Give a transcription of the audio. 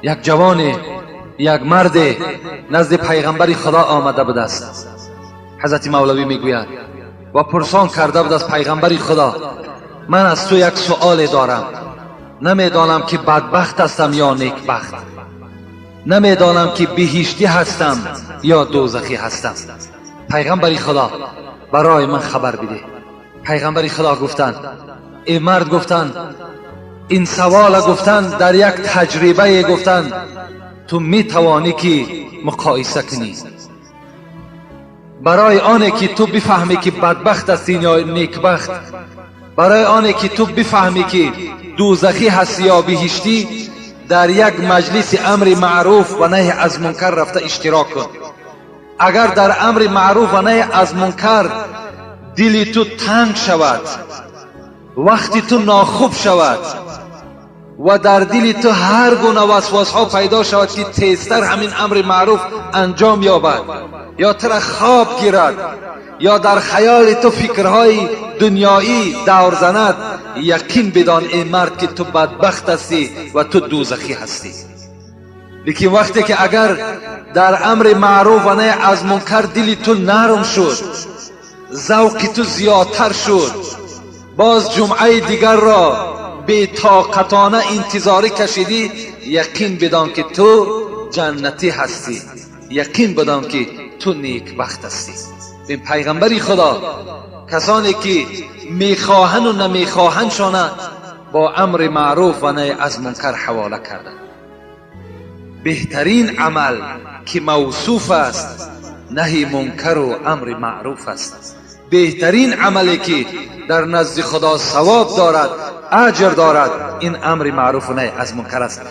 یک جوان، یک مرد نزد پیغمبر خدا آمده بود است. حضرت مولوی میگوید و پرسان کرده بود از پیغمبر خدا: من از تو یک سؤال دارم، نمیدانم که بدبخت هستم یا نیکبخت، نمیدانم که بهشتی هستم یا دوزخی هستم. پیغمبر خدا برای من خبر بده. پیغمبر خدا گفتند، این مرد گفتند، این سوال گفتند در یک تجربه گفتند تو می توانی که مقایسه کنی. برای آنه که تو بفهمی که بدبخت هستی یا نیکبخت، برای آنه که تو بفهمی که دوزخی هستی یا بهشتی، در یک مجلس امر معروف و نهی از منکر رفته اشتراک کن. اگر در امر معروف و نهی از منکر دل تو تنگ شود، وقتی تو ناخوب شود و در دل تو هر گونه وسواس ها پیدا شود که تیزتر همین امر معروف انجام یابد یا تر خواب گیرد یا در خیال تو فکرهای دنیایی دور زند، یقین بدان ای مرد که تو بدبخت هستی و تو دوزخی هستی. لیکن وقتی که اگر در امر معروف و نهی از منکر دل تو نرم شد، ذوق تو زیادتر شد، باز جمعه دیگر را بی طاقتانه انتظاری کشیدی، یقین بدان که تو جنتی هستی، یقین بدان که تو نیکبخت هستی. این پیغمبر خدا کسانی که میخواهند و نمیخواهند شانه با امر معروف و نهی از منکر حواله کرده. بهترین عمل که موصوف است نهی منکر و امر معروف است. بهترین عملی که در نزد خدا ثواب دارد، اجر دارد، این امر معروف و نهی از منکر است.